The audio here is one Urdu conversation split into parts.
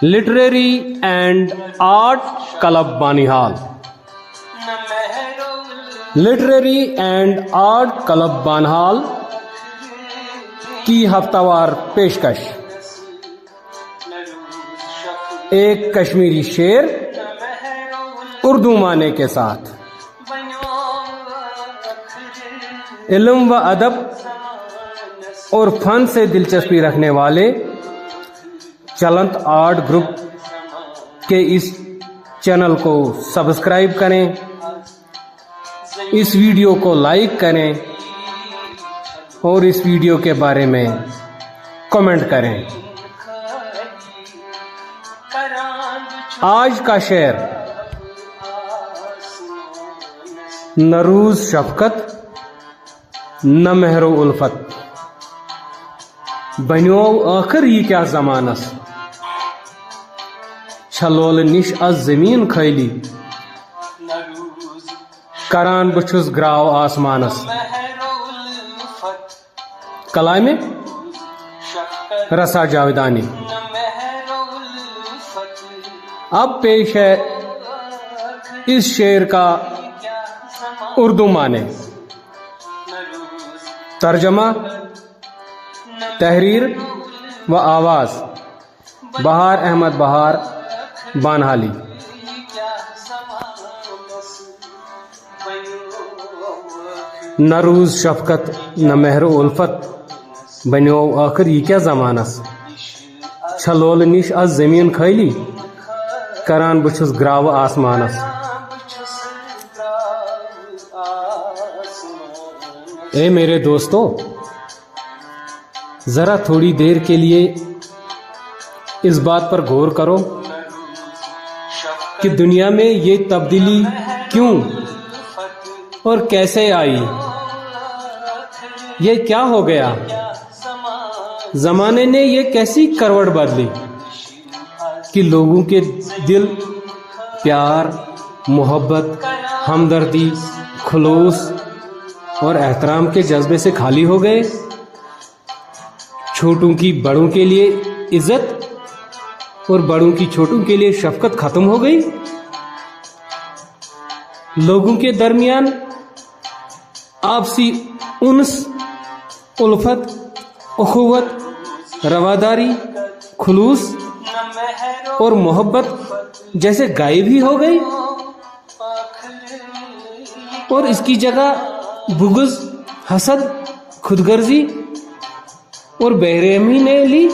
Literary and art club Banihal. Literary and art club Banihal کی ہفتہ وار پیشکش. ایک کشمیری شعر اردو معنی کے ساتھ. علم و ادب اور فن سے دلچسپی رکھنے والے چلنت آرٹ گروپ کے اس چینل کو سبسکرائب کریں، اس ویڈیو کو لائک کریں اور اس ویڈیو کے بارے میں کمنٹ کریں. آج کا شعر نہ روز شفقت نہ مہر و الفت بنیو آخر یہ کیا زمانس چھلول نش از زمین خالی کران بچھس گراو آسمانس. کلام رسا جاویدانی. اب پیش ہے اس شعر کا اردو معنی. ترجمہ، تحریر و آواز بہار احمد بہار بانہالی. نہ روز شفقت نہ مہر و الفت بنیو آخر یہ کیا زمانس چھلول نش از زمین خالی کران بچھس گراو آسمانس. اے میرے دوستو، ذرا تھوڑی دیر کے لیے اس بات پر غور کرو کہ دنیا میں یہ تبدیلی کیوں اور کیسے آئی. یہ کیا ہو گیا؟ زمانے نے یہ کیسی کروٹ بدلی کہ لوگوں کے دل پیار، محبت، ہمدردی، خلوص اور احترام کے جذبے سے خالی ہو گئے. چھوٹوں کی بڑوں کے لیے عزت اور بڑوں کی چھوٹوں کے لیے شفقت ختم ہو گئی. لوگوں کے درمیان آپسی انس، الفت، اخوت، رواداری، خلوص اور محبت جیسے غائب ہی ہو گئی، اور اس کی جگہ بغض، حسد، خود غرضی اور بے-رحمی نے لی.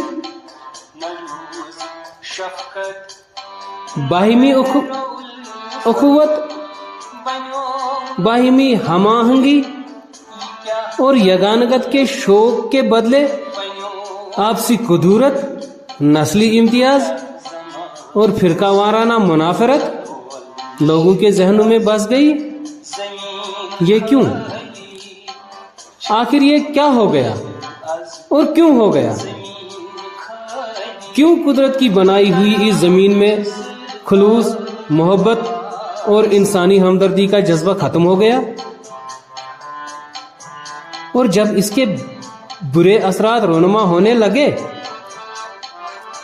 باہمی اخوت، باہمی ہم آہنگی اور یگانگت کے شوق کے بدلے آپسی کدورت، نسلی امتیاز اور فرقہ وارانہ منافرت لوگوں کے ذہنوں میں بس گئی. یہ کیوں؟ آخر یہ کیا ہو گیا اور کیوں ہو گیا؟ کیوں قدرت کی بنائی ہوئی اس زمین میں خلوص، محبت اور انسانی ہمدردی کا جذبہ ختم ہو گیا؟ اور جب اس کے برے اثرات رونما ہونے لگے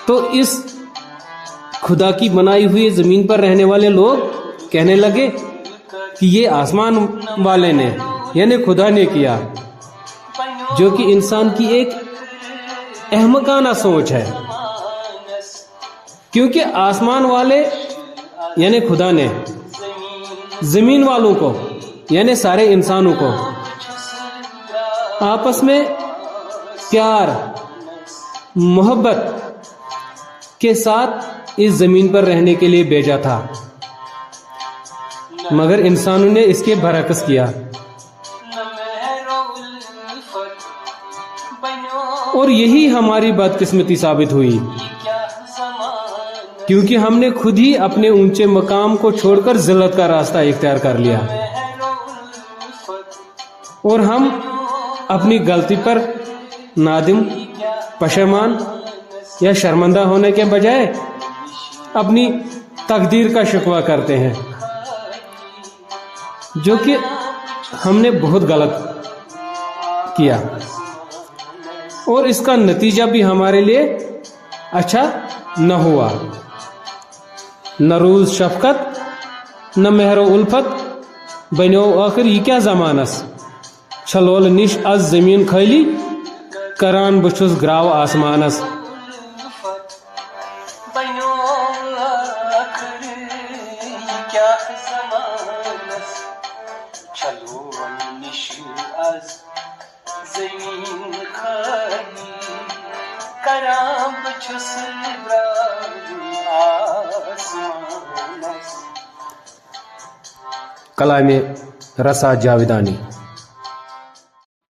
تو اس خدا کی بنائی ہوئی زمین پر رہنے والے لوگ کہنے لگے کہ یہ آسمان والے نے یعنی خدا نے کیا، جو کہ انسان کی ایک احمقانہ سوچ ہے. کیونکہ آسمان والے یعنی خدا نے زمین والوں کو یعنی سارے انسانوں کو آپس میں پیار، محبت کے ساتھ اس زمین پر رہنے کے لیے بھیجا تھا، مگر انسانوں نے اس کے برعکس کیا. اور یہی ہماری بدقسمتی ثابت ہوئی، کیونکہ ہم نے خود ہی اپنے اونچے مقام کو چھوڑ کر ذلت کا راستہ اختیار کر لیا، اور ہم اپنی غلطی پر نادم، پشیمان یا شرمندہ ہونے کے بجائے اپنی تقدیر کا شکوہ کرتے ہیں، جو کہ ہم نے بہت غلط کیا، اور اس کا نتیجہ بھی ہمارے لیے اچھا نہ ہوا، نہ روز شفقت نہ مہر و الفت، بنیو آخر یہ کیا زمانس، چھلول نش از زمین خالی، کران بچھس گراو آسمانس. کلام رسا جاویدانی.